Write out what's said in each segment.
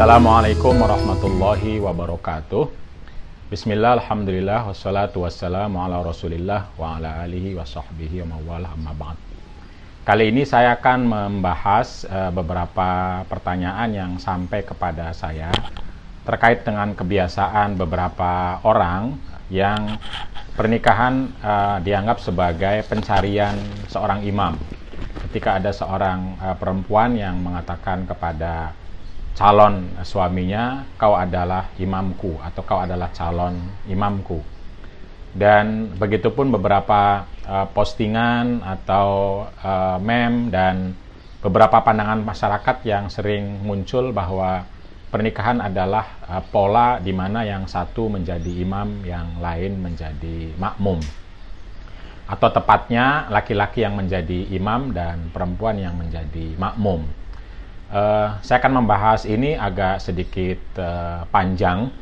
Assalamualaikum warahmatullahi wabarakatuh. Bismillah, alhamdulillah, wassalatu wassalamu ala rasulillah wa ala alihi wa sahbihi wa mawalah amma ba'd. Kali ini saya akan membahas beberapa pertanyaan yang sampai kepada saya terkait dengan kebiasaan beberapa orang yang pernikahan dianggap sebagai pencarian seorang imam. Ketika ada seorang perempuan yang mengatakan kepada calon suaminya, kau adalah imamku atau kau adalah calon imamku. Dan begitupun beberapa postingan atau meme dan beberapa pandangan masyarakat yang sering muncul bahwa pernikahan adalah pola di mana yang satu menjadi imam, yang lain menjadi makmum. Atau tepatnya laki-laki yang menjadi imam dan perempuan yang menjadi makmum. Saya akan membahas ini agak sedikit panjang,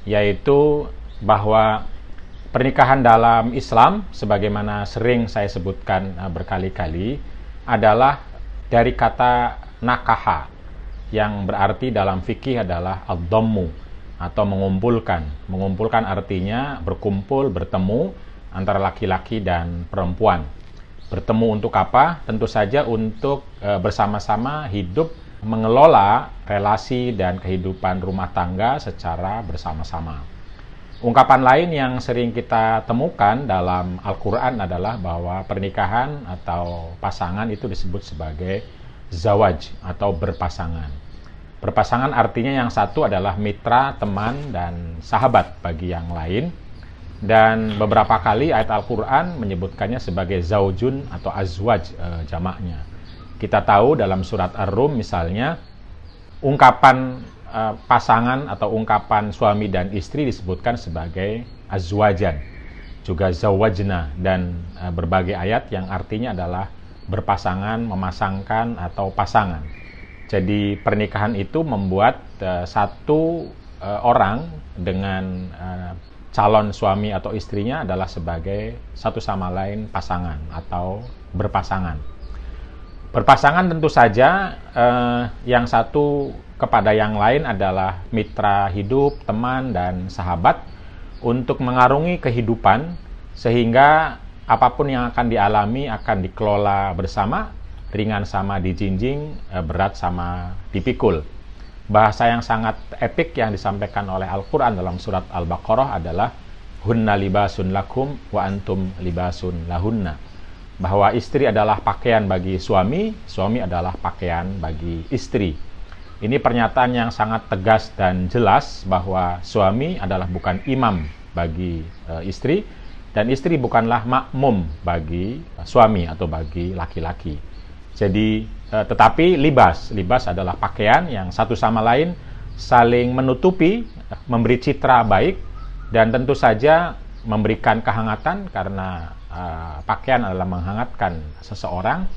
yaitu bahwa pernikahan dalam Islam, sebagaimana sering saya sebutkan berkali-kali, adalah dari kata nakaha, yang berarti dalam fikih adalah ad-dhammu, atau mengumpulkan. Mengumpulkan artinya berkumpul, bertemu antara laki-laki dan perempuan. Bertemu untuk apa? Tentu saja untuk bersama-sama hidup mengelola relasi dan kehidupan rumah tangga secara bersama-sama. Ungkapan lain yang sering kita temukan dalam Al-Quran adalah bahwa pernikahan atau pasangan itu disebut sebagai zawaj atau berpasangan. Berpasangan artinya yang satu adalah mitra, teman, dan sahabat bagi yang lain. Dan beberapa kali ayat Al-Quran menyebutkannya sebagai zaujun atau azwaj jamaknya. Kita tahu dalam surat Ar-Rum misalnya, ungkapan pasangan atau ungkapan suami dan istri disebutkan sebagai azwajan, juga zawajna, dan berbagai ayat yang artinya adalah berpasangan, memasangkan, atau pasangan. Jadi pernikahan itu membuat satu orang dengan calon suami atau istrinya adalah sebagai satu sama lain pasangan atau berpasangan. Berpasangan tentu saja yang satu kepada yang lain adalah mitra hidup, teman, dan sahabat untuk mengarungi kehidupan sehingga apapun yang akan dialami akan dikelola bersama, ringan sama dijinjing, berat sama dipikul. Bahasa yang sangat epik yang disampaikan oleh Al-Quran dalam surat Al-Baqarah adalah hunna libasun lakum wa antum libasun lahunna. Bahwa istri adalah pakaian bagi suami, suami adalah pakaian bagi istri. Ini pernyataan yang sangat tegas dan jelas bahwa suami adalah bukan imam bagi istri, dan istri bukanlah makmum bagi suami atau bagi laki-laki. Jadi, tetapi libas adalah pakaian yang satu sama lain saling menutupi, memberi citra baik, dan tentu saja memberikan kehangatan karena pakaian adalah menghangatkan seseorang,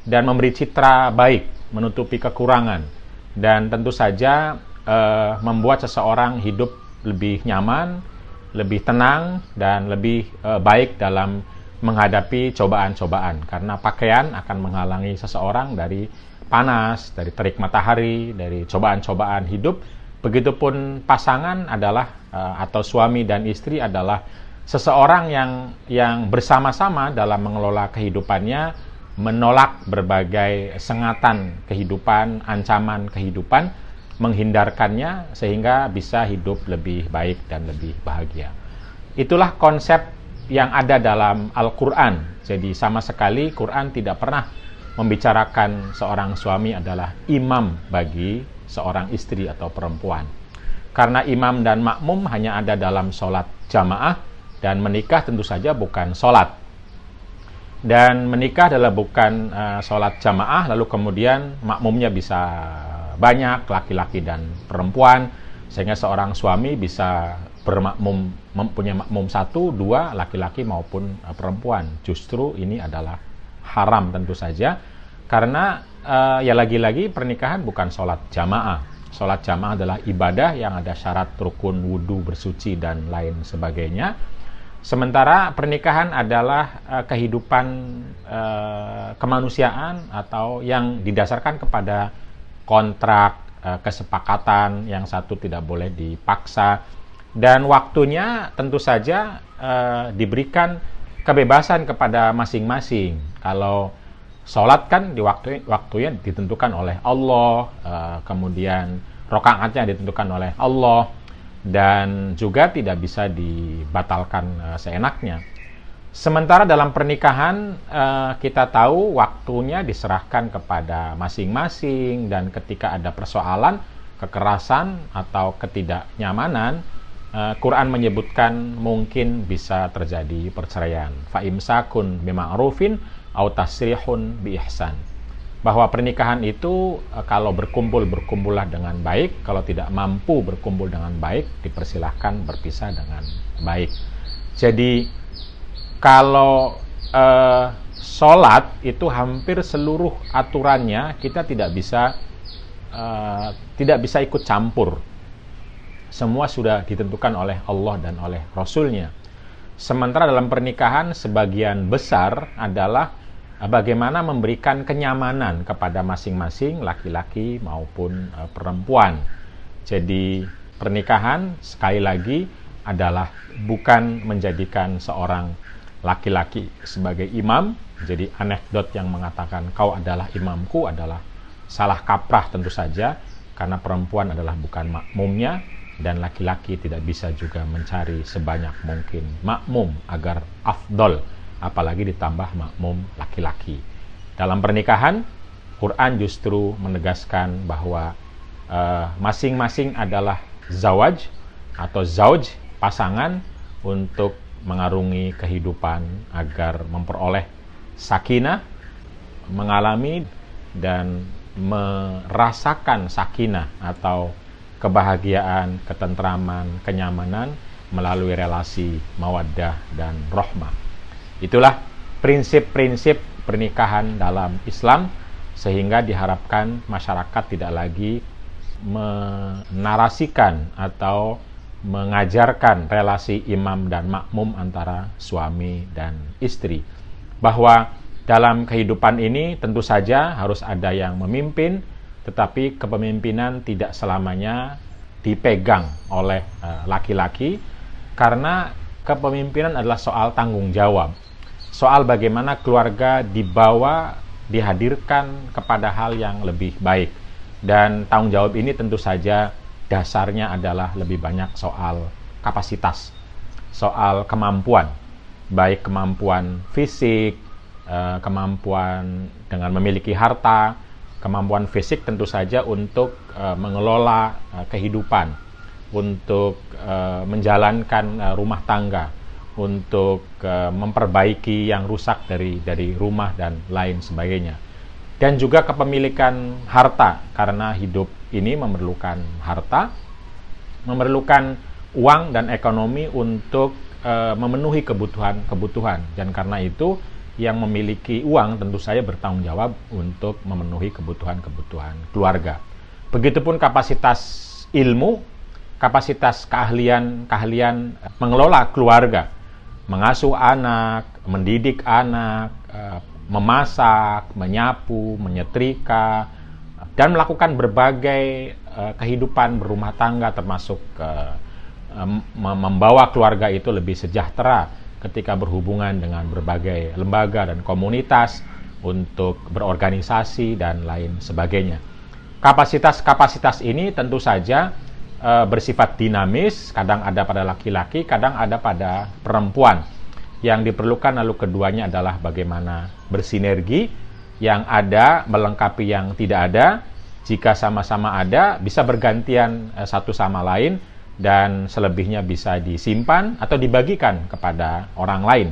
dan memberi citra baik, menutupi kekurangan, dan tentu saja membuat seseorang hidup lebih nyaman, lebih tenang, dan lebih baik dalam menghadapi cobaan-cobaan, karena pakaian akan menghalangi seseorang dari panas, dari terik matahari, dari cobaan-cobaan hidup. Begitupun pasangan adalah atau suami dan istri adalah seseorang yang bersama-sama dalam mengelola kehidupannya, menolak berbagai sengatan kehidupan, ancaman kehidupan, menghindarkannya sehingga bisa hidup lebih baik dan lebih bahagia. Itulah konsep yang ada dalam Al-Quran. Jadi sama sekali Quran tidak pernah membicarakan seorang suami adalah imam bagi seorang istri atau perempuan. Karena imam dan makmum hanya ada dalam sholat jamaah, dan menikah tentu saja bukan sholat. Dan menikah adalah bukan sholat jamaah, lalu kemudian makmumnya bisa banyak, laki-laki dan perempuan, sehingga seorang suami bisa bermakmum, mempunyai makmum satu, dua, laki-laki maupun perempuan. Justru ini adalah haram tentu saja, karena ya lagi-lagi pernikahan bukan sholat jamaah. Sholat jamaah adalah ibadah yang ada syarat rukun, wudhu, bersuci, dan lain sebagainya. Sementara pernikahan adalah kehidupan kemanusiaan atau yang didasarkan kepada kontrak, kesepakatan, yang satu tidak boleh dipaksa, dan waktunya tentu saja diberikan kebebasan kepada masing-masing. Kalau sholat kan waktunya ditentukan oleh Allah, kemudian rakaatnya ditentukan oleh Allah, dan juga tidak bisa dibatalkan seenaknya. Sementara dalam pernikahan kita tahu waktunya diserahkan kepada masing-masing, dan ketika ada persoalan, kekerasan atau ketidaknyamanan, Quran menyebutkan mungkin bisa terjadi perceraian. Fa imsakun bima'rufin au tasrihun bi ihsan. Bahwa pernikahan itu kalau berkumpullah dengan baik, kalau tidak mampu berkumpul dengan baik, dipersilahkan berpisah dengan baik. Jadi kalau sholat itu hampir seluruh aturannya kita tidak bisa ikut campur. Semua sudah ditentukan oleh Allah dan oleh Rasul-Nya. Sementara dalam pernikahan sebagian besar adalah bagaimana memberikan kenyamanan kepada masing-masing laki-laki maupun perempuan. Jadi pernikahan sekali lagi adalah bukan menjadikan seorang laki-laki sebagai imam. Jadi anekdot yang mengatakan kau adalah imamku adalah salah kaprah tentu saja, karena perempuan adalah bukan makmumnya, dan laki-laki tidak bisa juga mencari sebanyak mungkin makmum agar afdol, apalagi ditambah makmum laki-laki. Dalam pernikahan, Quran justru menegaskan bahwa masing-masing adalah zawaj atau zauj, pasangan, untuk mengarungi kehidupan agar memperoleh sakinah, mengalami dan merasakan sakinah atau kebahagiaan, ketentraman, kenyamanan melalui relasi mawaddah dan rahmah. Itulah prinsip-prinsip pernikahan dalam Islam, sehingga diharapkan masyarakat tidak lagi menarasikan atau mengajarkan relasi imam dan makmum antara suami dan istri. Bahwa dalam kehidupan ini tentu saja harus ada yang memimpin, tetapi kepemimpinan tidak selamanya dipegang oleh laki-laki, karena kepemimpinan adalah soal tanggung jawab. Soal bagaimana keluarga dibawa, dihadirkan kepada hal yang lebih baik. Dan tanggung jawab ini tentu saja dasarnya adalah lebih banyak soal kapasitas, soal kemampuan, baik kemampuan fisik, kemampuan dengan memiliki harta, kemampuan fisik tentu saja untuk mengelola kehidupan, untuk menjalankan rumah tangga, untuk memperbaiki yang rusak dari rumah dan lain sebagainya. Dan juga kepemilikan harta, karena hidup ini memerlukan harta, memerlukan uang dan ekonomi untuk memenuhi kebutuhan. Dan karena itu yang memiliki uang tentu saja bertanggung jawab untuk memenuhi kebutuhan keluarga. Begitupun kapasitas ilmu, kapasitas keahlian mengelola keluarga, mengasuh anak, mendidik anak, memasak, menyapu, menyetrika, dan melakukan berbagai kehidupan berumah tangga, termasuk membawa keluarga itu lebih sejahtera ketika berhubungan dengan berbagai lembaga dan komunitas untuk berorganisasi dan lain sebagainya. Kapasitas-kapasitas ini tentu saja bersifat dinamis, kadang ada pada laki-laki, kadang ada pada perempuan. Yang diperlukan lalu keduanya adalah bagaimana bersinergi, yang ada melengkapi yang tidak ada. Jika sama-sama ada, bisa bergantian satu sama lain, dan selebihnya bisa disimpan atau dibagikan kepada orang lain.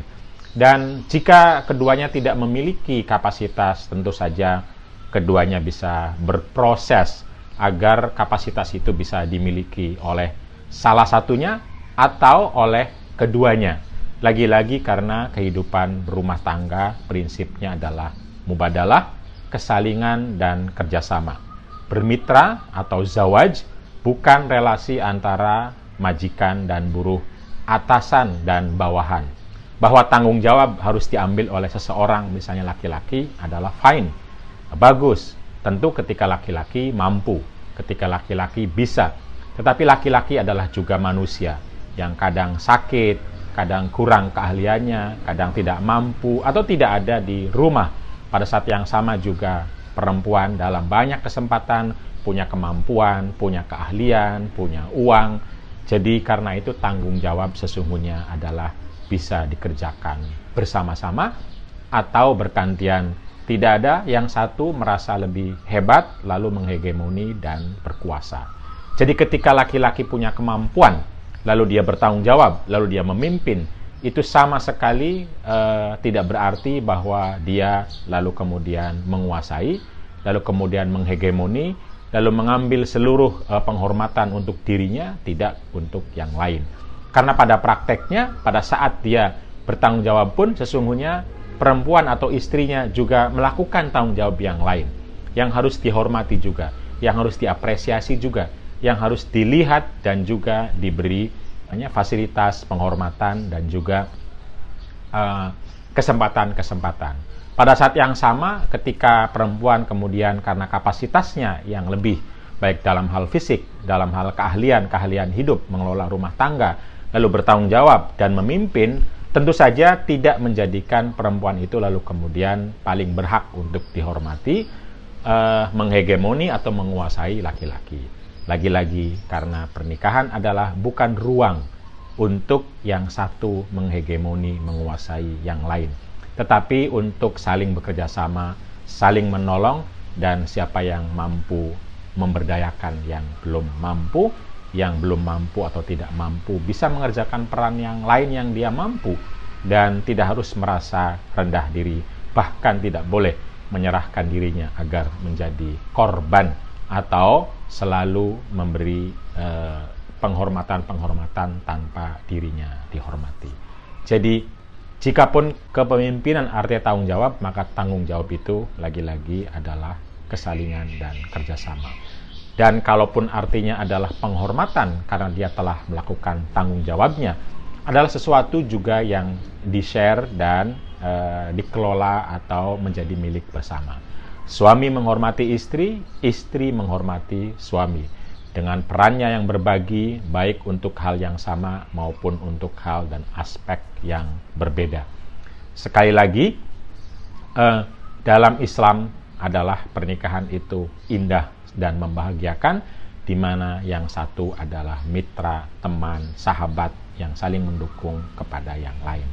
Dan jika keduanya tidak memiliki kapasitas, tentu saja keduanya bisa berproses agar kapasitas itu bisa dimiliki oleh salah satunya atau oleh keduanya. Lagi-lagi karena kehidupan berumah tangga prinsipnya adalah mubadalah, kesalingan dan kerjasama. Bermitra atau zawaj bukan relasi antara majikan dan buruh, atasan dan bawahan. Bahwa tanggung jawab harus diambil oleh seseorang, misalnya laki-laki, adalah fine, bagus. Tentu ketika laki-laki mampu. ketika laki-laki bisa. Tetapi laki-laki adalah juga manusia yang kadang sakit, kadang kurang keahliannya, kadang tidak mampu atau tidak ada di rumah. Pada saat yang sama juga perempuan dalam banyak kesempatan punya kemampuan, punya keahlian, punya uang. Jadi karena itu tanggung jawab sesungguhnya adalah bisa dikerjakan bersama-sama atau bergantian. Tidak ada yang satu merasa lebih hebat lalu menghegemoni dan berkuasa. Jadi ketika laki-laki punya kemampuan, lalu dia bertanggung jawab, lalu dia memimpin, itu sama sekali tidak berarti bahwa dia lalu kemudian menguasai, lalu kemudian menghegemoni, lalu mengambil seluruh penghormatan untuk dirinya, tidak untuk yang lain. Karena pada prakteknya, pada saat dia bertanggung jawab pun sesungguhnya perempuan atau istrinya juga melakukan tanggung jawab yang lain, yang harus dihormati juga, yang harus diapresiasi juga, yang harus dilihat dan juga diberi fasilitas, penghormatan, dan juga kesempatan-kesempatan. Pada saat yang sama, ketika perempuan kemudian karena kapasitasnya yang lebih, baik dalam hal fisik, dalam hal keahlian hidup, mengelola rumah tangga, lalu bertanggung jawab dan memimpin, tentu saja tidak menjadikan perempuan itu lalu kemudian paling berhak untuk dihormati, menghegemoni atau menguasai laki-laki. Lagi-lagi karena pernikahan adalah bukan ruang untuk yang satu menghegemoni, menguasai yang lain, tetapi untuk saling bekerja sama, saling menolong, dan siapa yang mampu memberdayakan yang belum mampu atau tidak mampu bisa mengerjakan peran yang lain yang dia mampu, dan tidak harus merasa rendah diri, bahkan tidak boleh menyerahkan dirinya agar menjadi korban atau selalu memberi penghormatan tanpa dirinya dihormati. Jadi jikapun kepemimpinan artinya tanggung jawab, maka tanggung jawab itu lagi-lagi adalah kesalingan dan kerjasama. Dan kalaupun artinya adalah penghormatan karena dia telah melakukan tanggung jawabnya, adalah sesuatu juga yang di-share dan dikelola atau menjadi milik bersama. Suami menghormati istri, istri menghormati suami, dengan perannya yang berbagi, baik untuk hal yang sama maupun untuk hal dan aspek yang berbeda. Sekali lagi, dalam Islam adalah pernikahan itu indah dan membahagiakan, di mana yang satu adalah mitra, teman, sahabat yang saling mendukung kepada yang lain.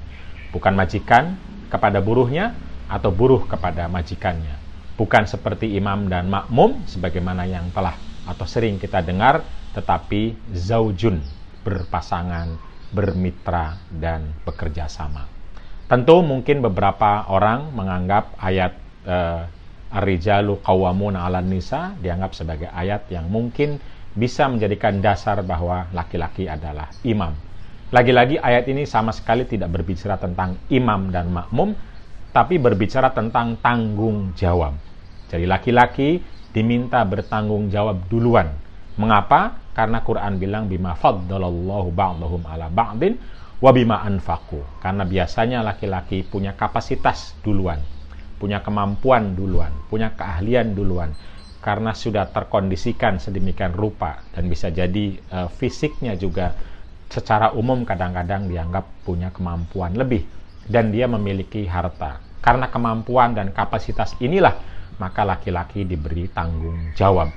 Bukan majikan kepada buruhnya atau buruh kepada majikannya. Bukan seperti imam dan makmum sebagaimana yang telah atau sering kita dengar, tetapi zaujun, berpasangan, bermitra, dan bekerja sama. Tentu mungkin beberapa orang menganggap ayat Ar-rijalu qawwamuna 'alan nisa dianggap sebagai ayat yang mungkin bisa menjadikan dasar bahwa laki-laki adalah imam. Lagi-lagi ayat ini sama sekali tidak berbicara tentang imam dan makmum, tapi berbicara tentang tanggung jawab. Jadi laki-laki diminta bertanggung jawab duluan. Mengapa? Karena Quran bilang bima faddalallahu ba'dahum 'ala ba'din wa bima anfaqu. Karena biasanya laki-laki punya kapasitas duluan, punya kemampuan duluan, punya keahlian duluan, karena sudah terkondisikan sedemikian rupa, dan bisa jadi fisiknya juga secara umum kadang-kadang dianggap punya kemampuan lebih, dan dia memiliki harta. Karena kemampuan dan kapasitas inilah, maka laki-laki diberi tanggung jawab.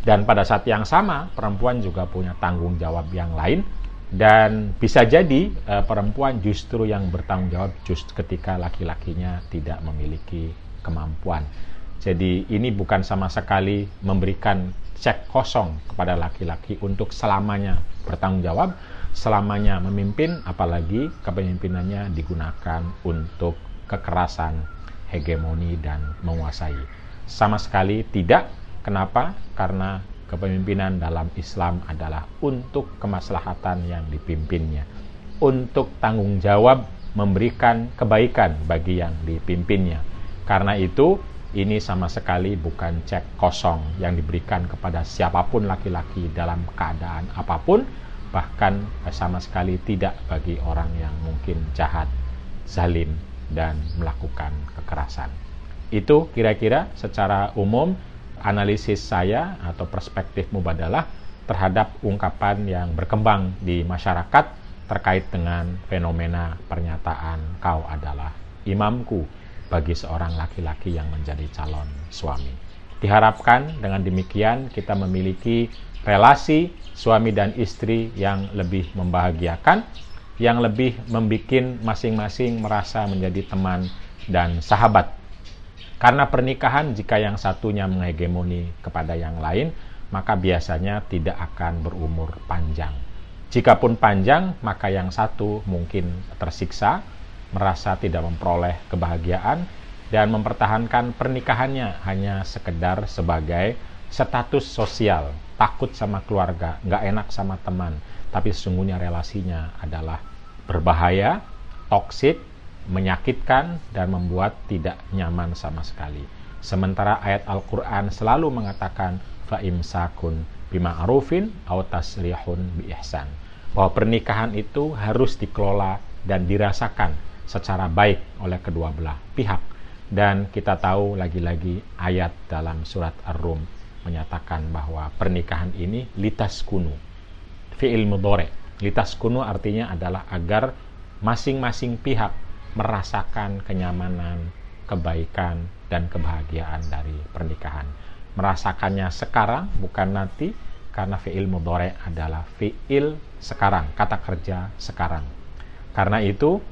Dan pada saat yang sama, perempuan juga punya tanggung jawab yang lain, dan bisa jadi perempuan justru yang bertanggung jawab justru ketika laki-lakinya tidak memiliki kemampuan. Jadi ini bukan sama sekali memberikan cek kosong kepada laki-laki untuk selamanya bertanggung jawab, selamanya memimpin, apalagi kepemimpinannya digunakan untuk kekerasan, hegemoni, dan menguasai. Sama sekali tidak. Kenapa? Karena kepemimpinan dalam Islam adalah untuk kemaslahatan yang dipimpinnya, untuk tanggung jawab memberikan kebaikan bagi yang dipimpinnya. Karena itu, ini sama sekali bukan cek kosong yang diberikan kepada siapapun laki-laki dalam keadaan apapun, bahkan sama sekali tidak bagi orang yang mungkin jahat, zalim, dan melakukan kekerasan. Itu kira-kira secara umum analisis saya atau perspektif mubadalah terhadap ungkapan yang berkembang di masyarakat terkait dengan fenomena pernyataan "kau adalah imamku" bagi seorang laki-laki yang menjadi calon suami. Diharapkan dengan demikian kita memiliki relasi suami dan istri yang lebih membahagiakan, yang lebih membuat masing-masing merasa menjadi teman dan sahabat. Karena pernikahan, jika yang satunya menghegemoni kepada yang lain, maka biasanya tidak akan berumur panjang. Jikapun panjang, maka yang satu mungkin tersiksa, merasa tidak memperoleh kebahagiaan, dan mempertahankan pernikahannya hanya sekedar sebagai status sosial, takut sama keluarga, nggak enak sama teman, tapi sesungguhnya relasinya adalah berbahaya, toksik, menyakitkan, dan membuat tidak nyaman sama sekali. Sementara ayat Al-Quran selalu mengatakan fa'imsakun bima'rufin aw tasrihun bi ihsan, bahwa pernikahan itu harus dikelola dan dirasakan secara baik oleh kedua belah pihak. Dan kita tahu lagi-lagi ayat dalam surat Ar-Rum menyatakan bahwa pernikahan ini litaskunu, fi'il mudhari'. Litaskunu artinya adalah agar masing-masing pihak merasakan kenyamanan, kebaikan, dan kebahagiaan dari pernikahan. Merasakannya sekarang, bukan nanti, karena fi'il mudhari' adalah fi'il sekarang, kata kerja sekarang. Karena itu,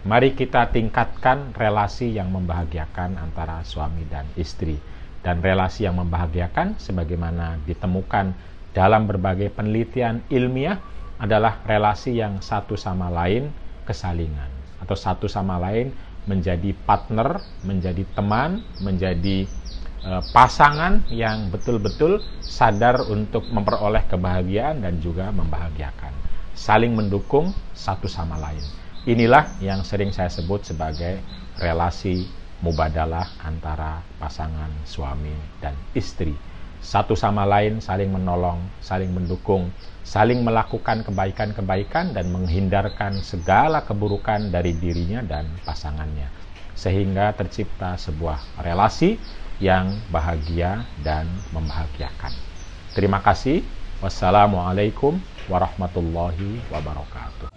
mari kita tingkatkan relasi yang membahagiakan antara suami dan istri. Dan relasi yang membahagiakan, sebagaimana ditemukan dalam berbagai penelitian ilmiah, adalah relasi yang satu sama lain kesalingan, atau satu sama lain menjadi partner, menjadi teman, menjadi pasangan yang betul-betul sadar untuk memperoleh kebahagiaan dan juga membahagiakan, saling mendukung satu sama lain. Inilah yang sering saya sebut sebagai relasi mubadalah antara pasangan suami dan istri. Satu sama lain saling menolong, saling mendukung, saling melakukan kebaikan-kebaikan dan menghindarkan segala keburukan dari dirinya dan pasangannya. Sehingga tercipta sebuah relasi yang bahagia dan membahagiakan. Terima kasih. Wassalamualaikum warahmatullahi wabarakatuh.